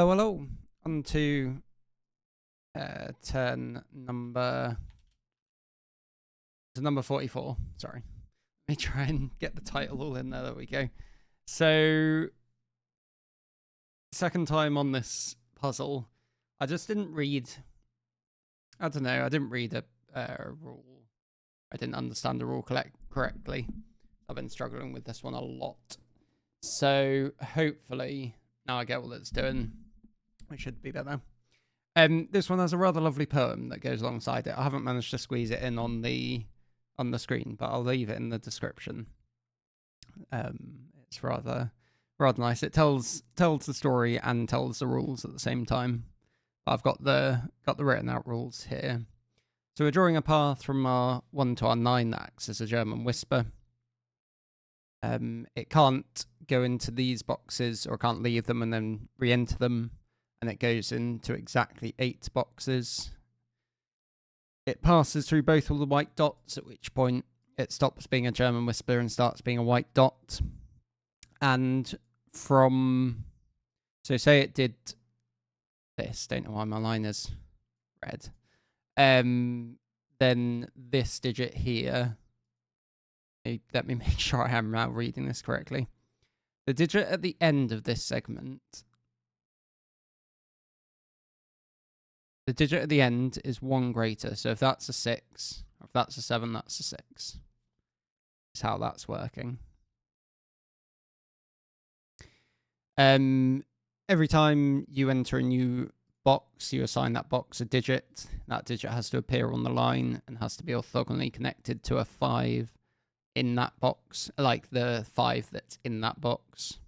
Hello, hello. On to turn number 44. Sorry. Let me try and get the title all in there. There we go. So, second time on this puzzle. I just didn't read. I don't know. I didn't read a rule. I didn't understand the rule correctly. I've been struggling with this one a lot. So, hopefully, now I get what it's doing. We should be better. This one has a rather lovely poem that goes alongside it. I haven't managed to squeeze it in on the screen, but I'll leave it in the description. It's rather nice. It tells the story and tells the rules at the same time. I've got the written out rules here. So we're drawing a path from our 1 to our 9 that acts as a German whisper. It can't go into these boxes or can't leave them and then re-enter them. And it goes into exactly 8 boxes. It passes through both of the white dots, at which point it stops being a German whisper and starts being a white dot. And from... So say it did this. Don't know why my line is red. Then this digit here... Let me make sure I am now reading this correctly. The digit at the end of this segment... The digit at the end is 1 greater. So if that's a 6, or if that's a 7, that's a 6. That's how that's working. Every time you enter a new box, you assign that box a digit. That digit has to appear on the line and has to be orthogonally connected to a 5 in that box, like the 5 that's in that box.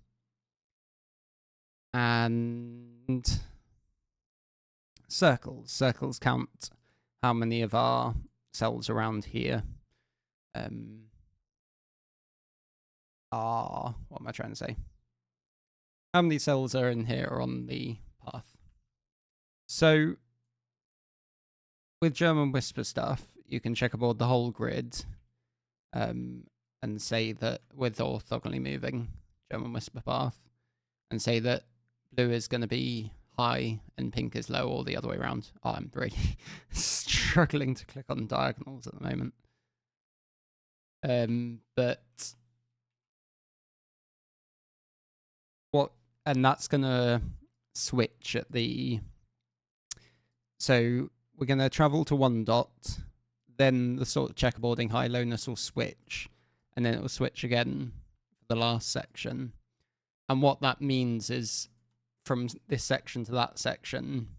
And... Circles count how many of our cells around here are... What am I trying to say? How many cells are in here on the path? So, with German whisper stuff, you can checkerboard the whole grid and say that with orthogonally moving German whisper path, and say that blue is going to be high and pink is low, or the other way around. Oh, I'm really struggling to click on diagonals at the moment. But what, and that's gonna switch at the... So we're gonna travel to 1 dot, then the sort of checkerboarding high lowness will switch, and then it will switch again for the last section. And what that means is, from this section to that section,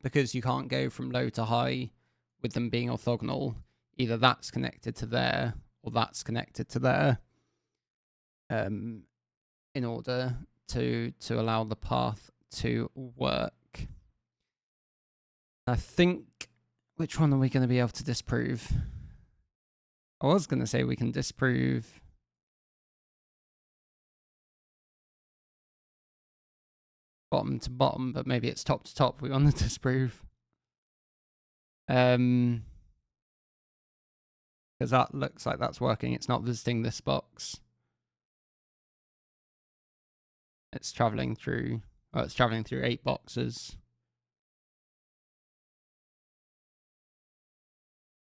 because you can't go from low to high with them being orthogonal, either that's connected to there or that's connected to there, in order to allow the path to work. I think, which one are we going to be able to disprove? I was going to say we can disprove... bottom to bottom, but maybe it's top to top we want to disprove. Because that looks like that's working. It's not visiting this box. It's traveling through... Well, it's traveling through 8 boxes.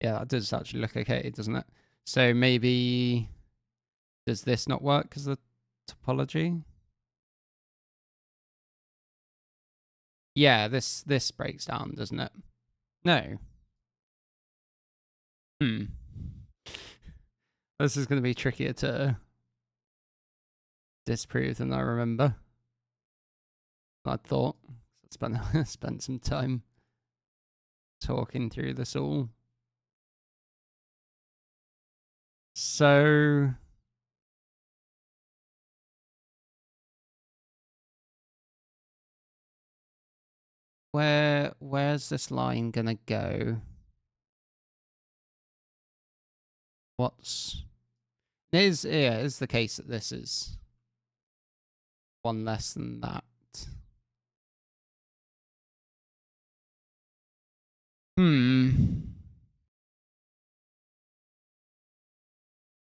Yeah, that does actually look okay, doesn't it? So maybe... Does this not work because of the topology? Yeah, this breaks down, doesn't it? No. This is going to be trickier to disprove than I remember. I thought. Spent some time talking through this all. So... Where's this line gonna go? It is the case that this is 1 less than that. I'm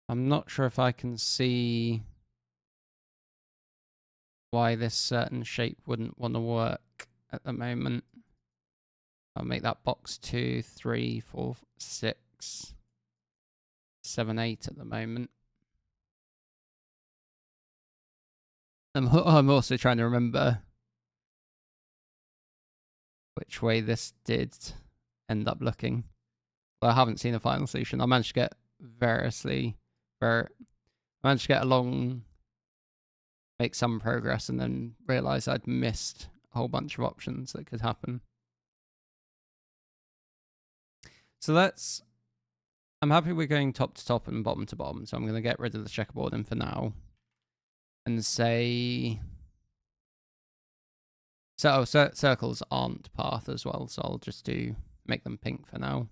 not sure if I can see... why this certain shape wouldn't want to work at the moment. I'll make that box 2, 3, 4, 6, 7, 8 at the moment. I'm also trying to remember which way this did end up looking. Well, I haven't seen a final solution. I managed to get I managed to get along, make some progress, and then realize I'd missed a whole bunch of options that could happen. So I'm happy we're going top to top and bottom to bottom. So I'm going to get rid of the checkerboarding for now and say, so circles aren't path as well. So I'll just make them pink for now.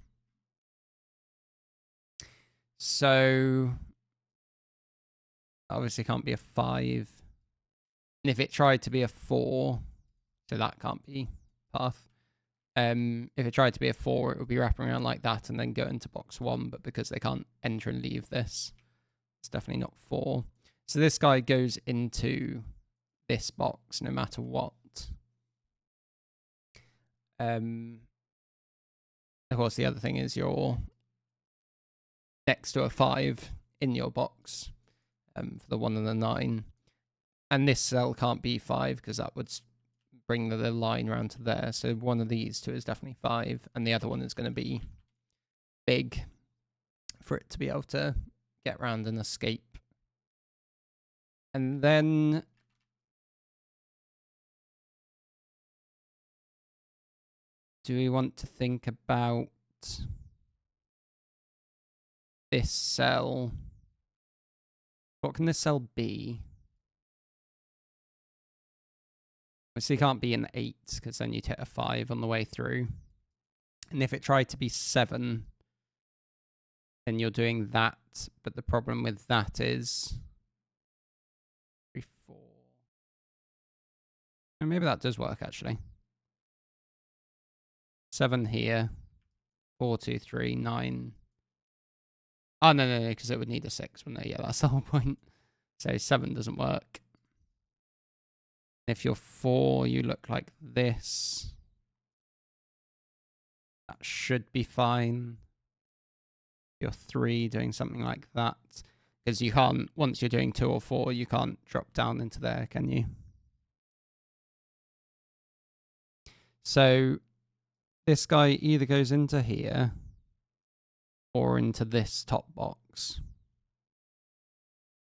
So obviously can't be a 5. And if it tried to be a 4, so that can't be path. If it tried to be a 4, it would be wrapping around like that and then go into box 1. But because they can't enter and leave this, it's definitely not 4. So this guy goes into this box no matter what. Of course, the other thing is you're next to a 5 in your box for the 1 and the 9. And this cell can't be 5 because that would bring the line around to there. So one of these two is definitely 5, and the other one is going to be big for it to be able to get around and escape. And then do we want to think about this cell? What can this cell be? Obviously, it can't be an 8 because then you'd hit a 5 on the way through. And if it tried to be 7, then you're doing that. But the problem with that is 3, 4. And maybe that does work actually. 7 here. 4, 2, 3, 9. Oh, no, because it would need a 6, wouldn't it? Yeah, that's the whole point. So 7 doesn't work. If you're 4, you look like this. That should be fine. If you're 3, doing something like that. Because you can't, once you're doing 2 or 4, you can't drop down into there, can you? So this guy either goes into here or into this top box.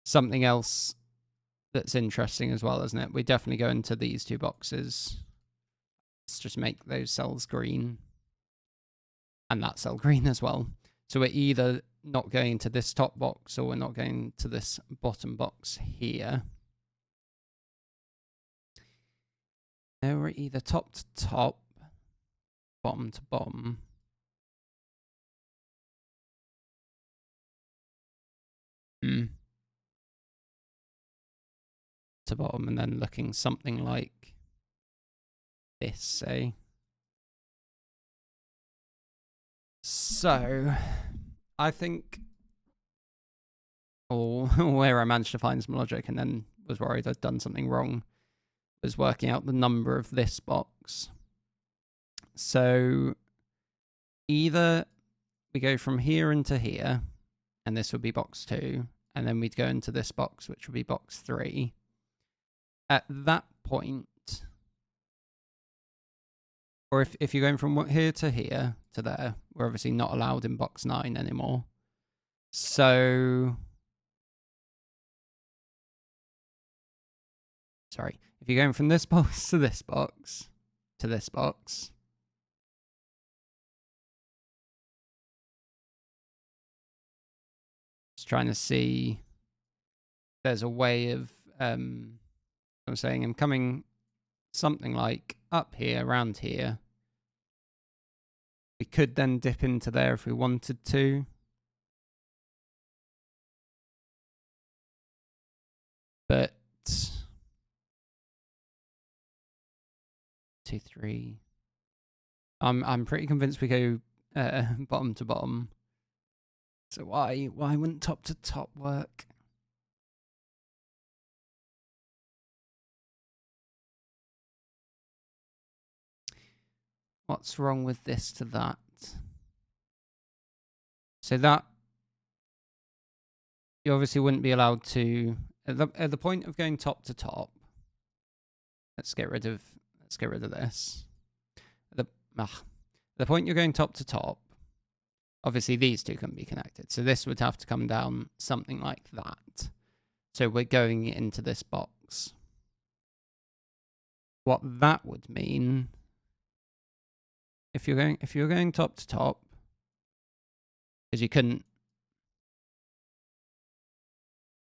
Something else that's interesting as well, isn't it? We definitely go into these 2 boxes. Let's just make those cells green. And that cell green as well. So we're either not going to this top box or we're not going to this bottom box here. Now we're either top to top, bottom to bottom. To bottom and then looking something like this, say. So I think where I managed to find some logic and then was worried I'd done something wrong was working out the number of this box. So either we go from here into here, and this would be box 2, and then we'd go into this box, which would be box 3. At that point, or if you're going from here to there, we're obviously not allowed in box 9 anymore. So, sorry, if you're going from this box to this box, to this box, just trying to see if there's a way of, I'm saying I'm coming something like up here, around here. We could then dip into there if we wanted to. But 2, 3. I'm pretty convinced we go bottom to bottom. So why wouldn't top to top work? What's wrong with this to that? So that you obviously wouldn't be allowed to at the point of going top to top. Let's get rid of this. The point you're going top to top, obviously these two can be connected. So this would have to come down something like that. So we're going into this box. What that would mean, if you're going top to top, because you couldn't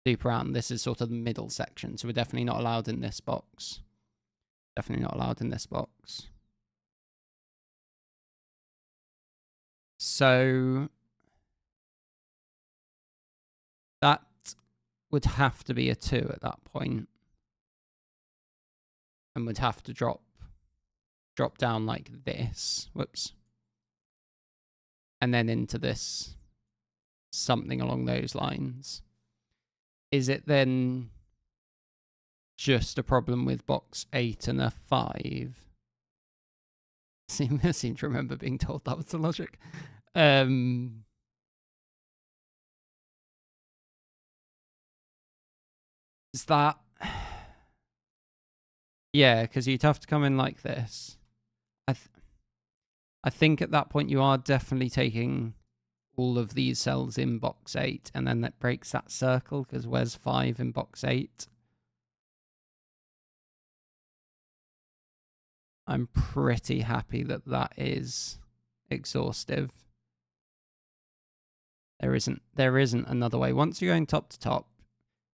loop around, this is sort of the middle section. So we're definitely not allowed in this box. Definitely not allowed in this box. So that would have to be a 2 at that point, and would have to drop down like this. Whoops. And then into this, something along those lines. Is it then just a problem with box 8 and a 5? I seem to remember being told that was the logic. Is that... Yeah, because you'd have to come in like this. I think at that point you are definitely taking all of these cells in box 8, and then that breaks that circle, because where's 5 in box 8? I'm pretty happy that that is exhaustive. There isn't another way. Once you're going top to top,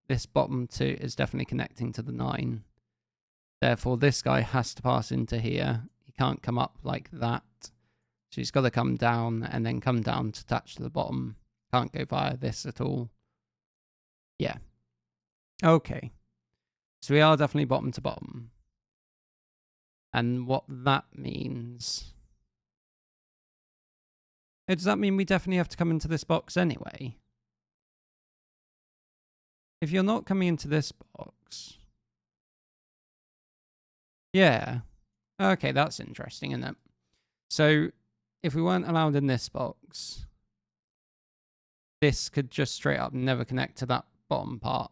this bottom 2 is definitely connecting to the 9. Therefore, this guy has to pass into here. He can't come up like that. So he's got to come down and then come down to attach to the bottom. Can't go via this at all. Yeah. Okay. So we are definitely bottom to bottom. And what that means... Does that mean we definitely have to come into this box anyway? If you're not coming into this box... Yeah. Okay, that's interesting, isn't it? So, if we weren't allowed in this box, this could just straight up never connect to that bottom part.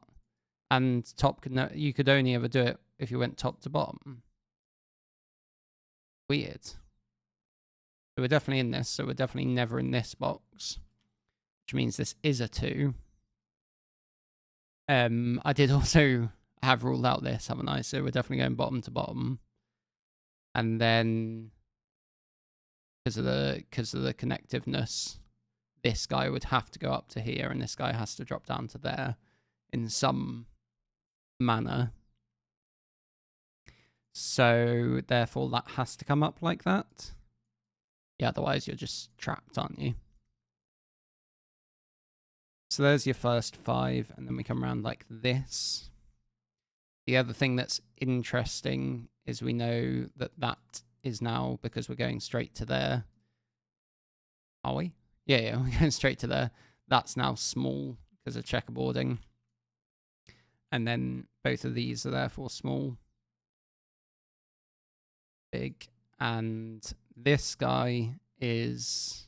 And top could you could only ever do it if you went top to bottom. Weird. So we're definitely in this, so we're definitely never in this box. Which means this is a 2. I did also have ruled out this, haven't I? So we're definitely going bottom to bottom. And then because of the connectiveness, this guy would have to go up to here, and this guy has to drop down to there in some manner. So therefore that has to come up like that. Yeah, otherwise you're just trapped, aren't you? So there's your first 5, and then we come around like this. The other thing that's interesting is we know that that is now, because we're going straight to there. Are we? Yeah, we're going straight to there. That's now small because of checkerboarding. And then both of these are therefore small. Big. And this guy is...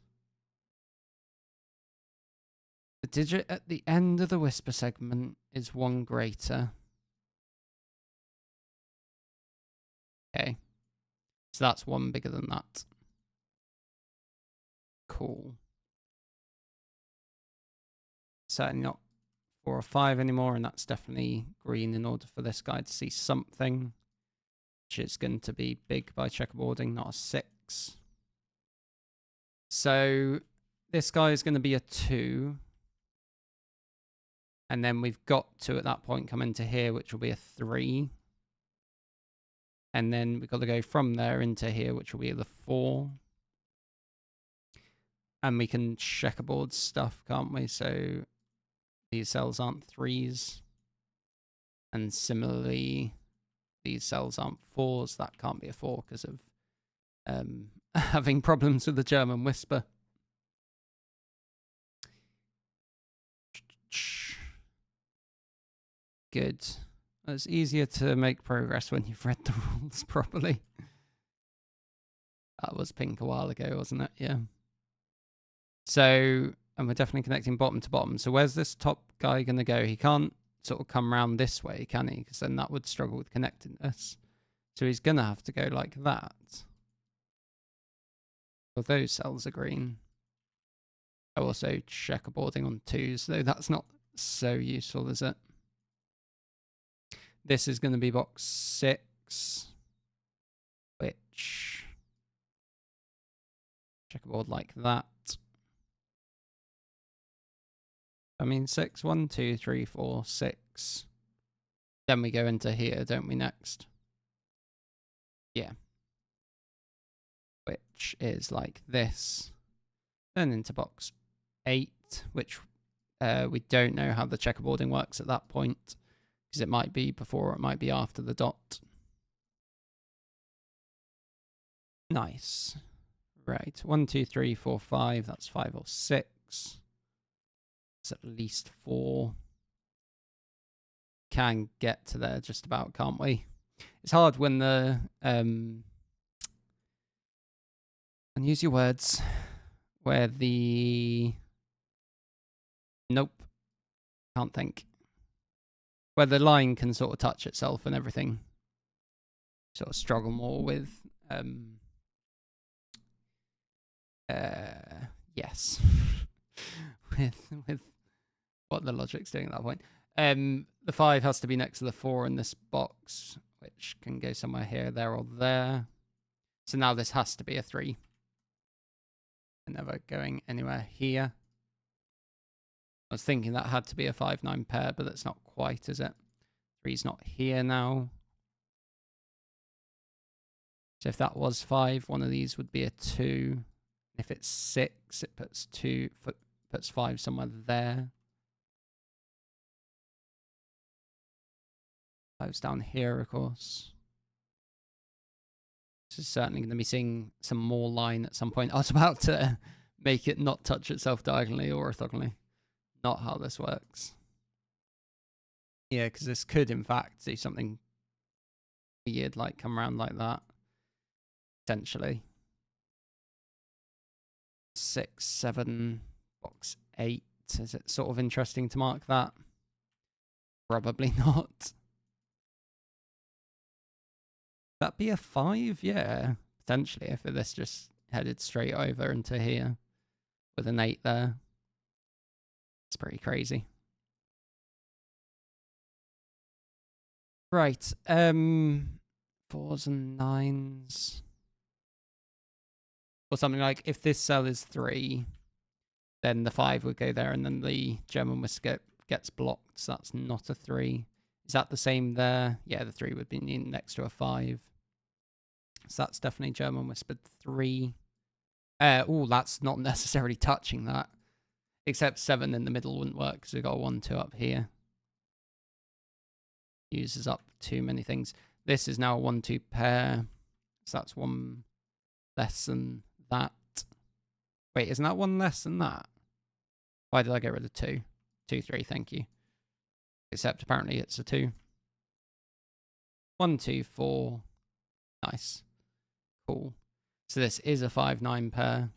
The digit at the end of the whisper segment is 1 greater. Okay. So that's 1 bigger than that. Cool. Certainly not 4 or 5 anymore, and that's definitely green in order for this guy to see something, which is going to be big by checkerboarding, not a 6. So this guy is going to be a 2. And then we've got to, at that point, come into here, which will be a 3. And then we've got to go from there into here, which will be the 4. And we can checkerboard stuff, can't we? So these cells aren't 3s. And similarly, these cells aren't 4s. That can't be a 4 because of having problems with the German whisper. Good. It's easier to make progress when you've read the rules properly. That was pink a while ago, wasn't it? Yeah. So, and we're definitely connecting bottom to bottom. So where's this top guy going to go? He can't sort of come around this way, can he? Because then that would struggle with connectedness. So he's going to have to go like that. Well, those cells are green. Also checkerboarding on 2s, though that's not so useful, is it? This is going to be box 6, which checkerboard like that. I mean 6, 1, 2, 3, 4, 6. Then we go into here, don't we, next? Yeah. Which is like this. Then into box 8, which we don't know how the checkerboarding works at that point, because it might be before or it might be after the dot. Nice. Right, 1, 2, 3, 4, 5. That's 5 or 6. It's at least 4. Can get to there just about, can't we? It's hard when the and use your words, where the nope, can't think, where the line can sort of touch itself and everything. Sort of struggle more with yes, with what the logic's doing at that point. The 5 has to be next to the 4 in this box, which can go somewhere here, there, or there. So now this has to be a 3. And never going anywhere here. I was thinking that had to be a 5-9 pair, but that's not quite, is it? 3's not here now. So if that was 5, one of these would be a 2. If it's 6, it puts 5 somewhere there. 5's down here, of course. This is certainly going to be seeing some more line at some point. I was about to make it not touch itself diagonally or orthogonally. Not how this works. Yeah, because this could, in fact, do something weird, like come around like that. Potentially. 6, 7, box 8. Is it sort of interesting to mark that? Probably not. That be a 5? Yeah, potentially, if this just headed straight over into here with an 8 there. It's pretty crazy. Right, 4s and 9s. Or something like, if this cell is 3, then the 5 would go there, and then the German whisper gets blocked, so that's not a 3. Is that the same there? Yeah, the 3 would be next to a 5. So that's definitely German whispered 3. Oh, that's not necessarily touching that. Except 7 in the middle wouldn't work, because we've got a 1, 2 up here. Uses up too many things. This is now a 1, 2 pair. So that's 1 less than that. Wait, isn't that 1 less than that? Why did I get rid of 2? 2, 3, thank you. Except apparently it's a 2. 1, 2, 4. Nice. Cool. So this is a 5-9 pair.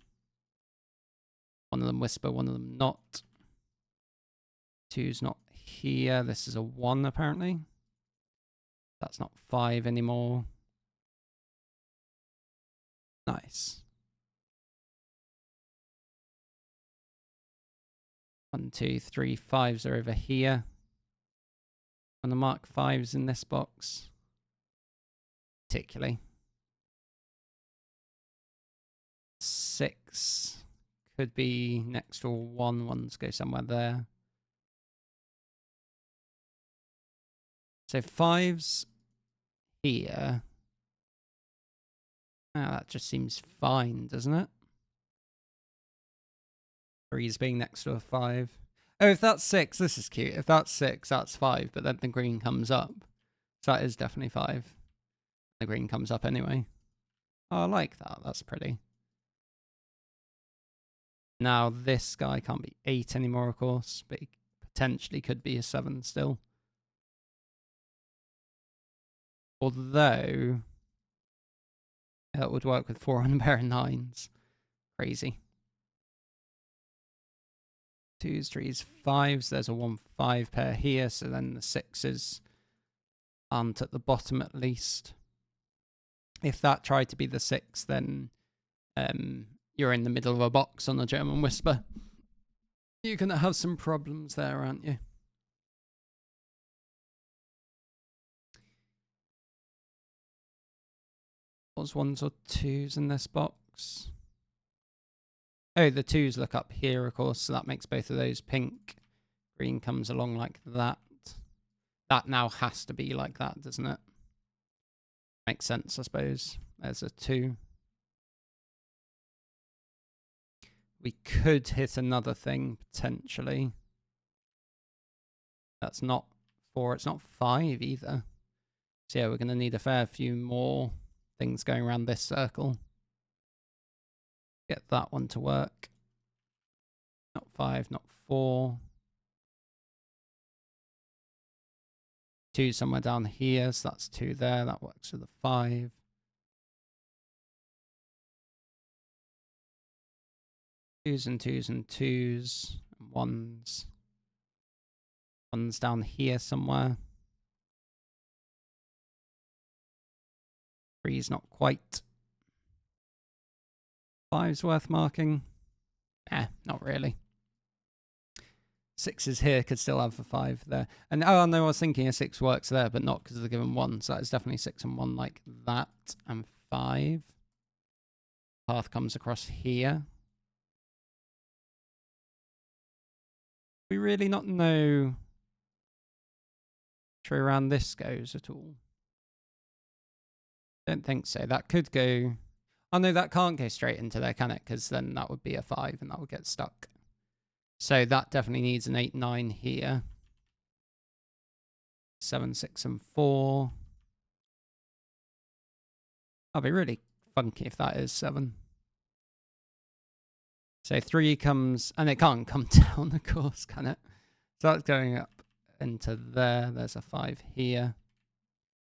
One of them whisper, one of them not. 2's not here. This is a 1 apparently. That's not 5 anymore. Nice. 1, 2, 3, 5s are over here. I'm gonna mark 5s in this box. Particularly. 6 could be next to a 1. 1s go somewhere there. So 5s here. Ah, that just seems fine, doesn't it? 3's being next to a 5. Oh, if that's 6, this is cute. If that's 6, that's 5, but then the green comes up. So that is definitely 5. The green comes up anyway. Oh, I like that. That's pretty. Now, this guy can't be 8 anymore, of course, but he potentially could be a 7 still. Although, It would work with 4 and a pair of 9s. Crazy. 2s, 3s, 5s. There's a 1-5 pair here, so then the 6s aren't at the bottom at least. If that tried to be the 6, then you're in the middle of a box on a German Whisper. You're going to have some problems there, aren't you? Was 1s or 2s in this box? Oh, the 2s look up here, of course, so that makes both of those pink. Green comes along like that. That now has to be like that, doesn't it? Makes sense, I suppose. There's a 2. We could hit another thing, potentially. That's not 4, it's not 5 either. So yeah, we're going to need a fair few more things going around this circle. Get that one to work. Not 5, not 4. 2 somewhere down here, so that's 2 there. That works for the 5. Twos and 2s and 2s. And 1s. 1s down here somewhere. 3's not quite. 5's worth marking. Not really. 6's here, could still have a 5 there. And oh no, I was thinking a 6 works there, but not because of the given 1. So that's definitely 6 and 1 like that. And 5. Path comes across here. We really not know which way around this goes at all. Don't think so. That could go... Oh no, that can't go straight into there, can it? Because then that would be a 5 and that would get stuck. So that definitely needs an 8, 9 here. 7, 6, and 4. That'll be really funky if that is 7. So 3 comes, and it can't come down, of course, can it? So that's going up into there. There's a 5 here.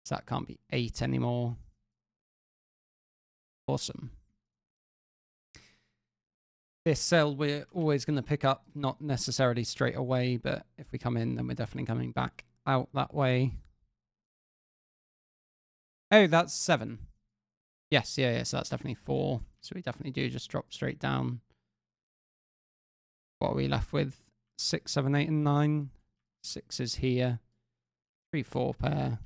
So that can't be 8 anymore. Awesome. This cell we're always going to pick up, not necessarily straight away, but if we come in, then we're definitely coming back out that way. Oh, that's 7. Yes, yeah, so that's definitely 4. So we definitely do just drop straight down. What are we left with? 6, 7, 8, and 9. 6 is here. 3, 4 pair.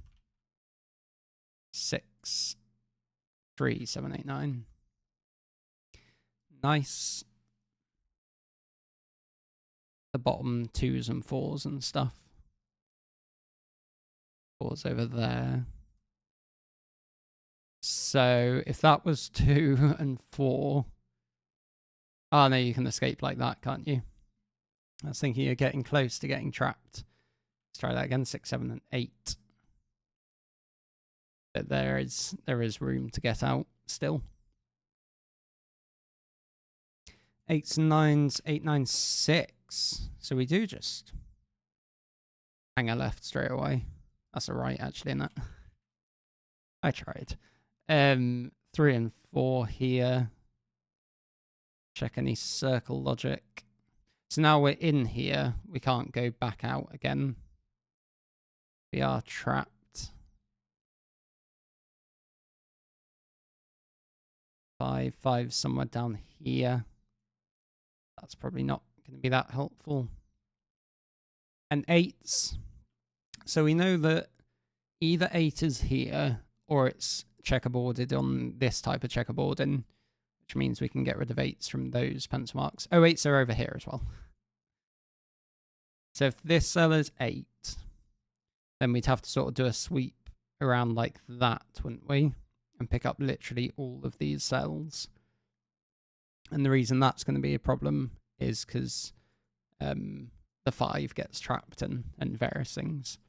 6, 3, 7, 8, 9. Nice. The bottom 2s and 4s and stuff. 4's over there. So if that was 2 and 4... Oh no, you can escape like that, can't you? I was thinking you're getting close to getting trapped. Let's try that again. 6, 7, and 8. But there is room to get out still. 8s and 9s, 8, 9, 6. So we do just hang a left straight away. That's a right, actually, isn't it? I tried. 3 and 4 here. Check any circle logic. So now we're in here. We can't go back out again. We are trapped. 5, 5 somewhere down here. That's probably not going to be that helpful. And 8s. So we know that either 8 is here or it's checkerboarded on this type of checkerboarding, which means we can get rid of 8s from those pencil marks. Oh, 8s are over here as well. So if this cell is 8, then we'd have to sort of do a sweep around like that, wouldn't we? And pick up literally all of these cells. And the reason that's going to be a problem is because the 5 gets trapped and various things.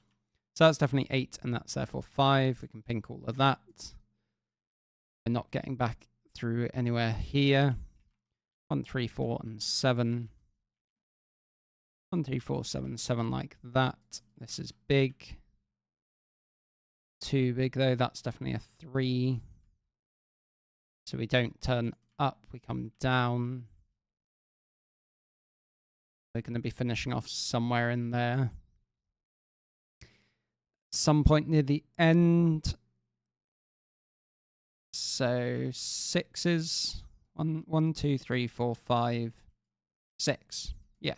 So that's definitely 8, and that's therefore 5. We can pink all of that. We're not getting back through anywhere here. 1, 3, 4, and 7. 1, 3, 4, 7, 7 like that. This is big. Too big though. That's definitely a 3. So we don't turn up, we come down. We're going to be finishing off somewhere in there. Some point near the end. So 6s. 1, 2, 3, 4, 5, 6. Yeah.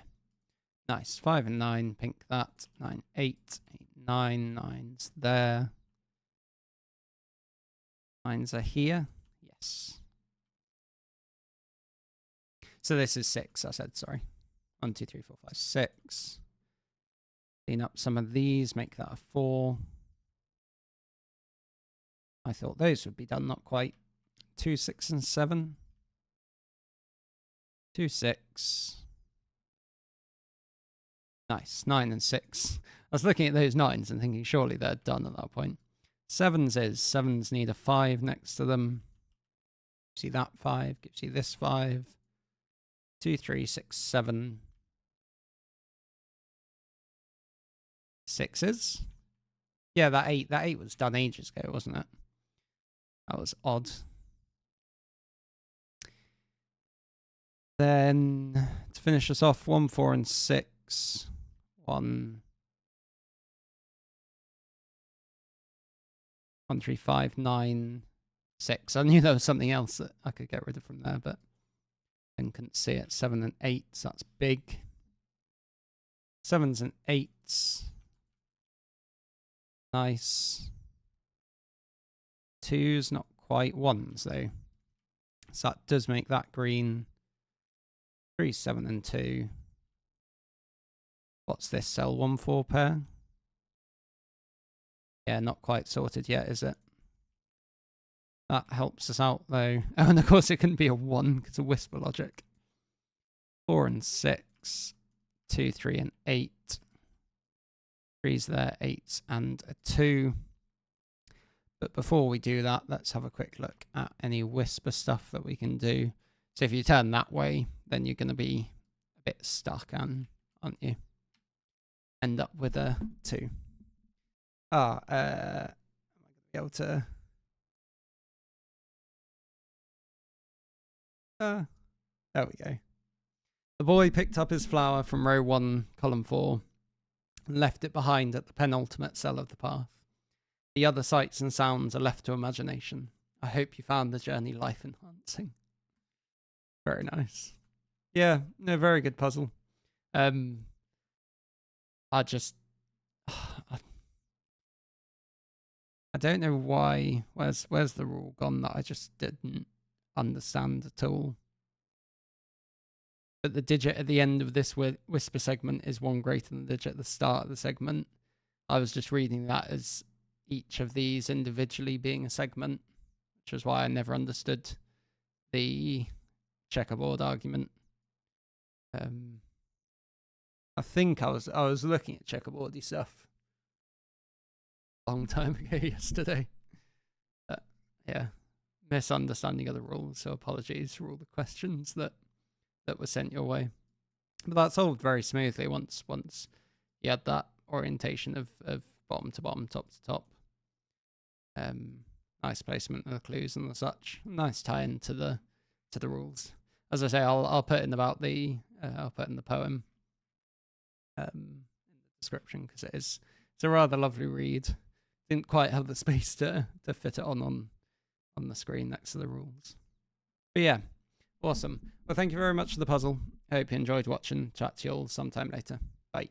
Nice. 5 and 9. Pink that. 9, 8, 8, 9. 9's there. 9's are here. Yes. So this is 6, I said, sorry. 1, 2, 3, 4, 5, 6. Clean up some of these, make that a 4. I thought those would be done, not quite. 2, 6, and 7. 2, 6. Nice, 9 and 6. I was looking at those 9s and thinking surely they're done at that point. 7s need a 5 next to them. Gives you that 5, gives you this 5. 2, 3, 6, 7. 6s. Yeah, that 8 was done ages ago, wasn't it? That was odd. Then to finish us off, 1, 4, and 6. 1, 3, 5, 9, 6. I knew there was something else that I could get rid of from there, but I couldn't see it. 7 and 8, so that's big. 7s and 8s. Nice. 2s, not quite. 1s, though. So that does make that green. 3, 7, and 2. What's this? Cell 1, 4 pair? Yeah, not quite sorted yet, is it? That helps us out, though. Oh, and of course it couldn't be a 1 because of whisper logic. 4 and 6. 2, 3, and 8. 3's there, 8's and a 2. But before we do that, let's have a quick look at any whisper stuff that we can do. So if you turn that way, then you're going to be a bit stuck, aren't you? End up with a 2. Am I going to be able to... there we go. The boy picked up his flower from row 1, column 4, and left it behind at the penultimate cell of the path. The other sights and sounds are left to imagination. I hope you found the journey life-enhancing. Very nice. Yeah, no, very good puzzle. I don't know why. Where's the rule gone that I just didn't understand at all? But the digit at the end of this whisper segment is 1 greater than the digit at the start of the segment. I was just reading that as each of these individually being a segment, which is why I never understood the checkerboard argument. I think I was looking at checkerboardy stuff a long time ago yesterday. Yeah, misunderstanding of the rules, so apologies for all the questions that were sent your way. But that solved very smoothly once you had that orientation of bottom to bottom, top to top. Nice placement of the clues and the such. Nice tie into the rules. As I say, I'll put in about the I'll put in the poem in the description because it's a rather lovely read. Didn't quite have the space to fit it on the screen next to the rules. But yeah, awesome. Well, thank you very much for the puzzle. I hope you enjoyed watching. Chat to you all sometime later. Bye.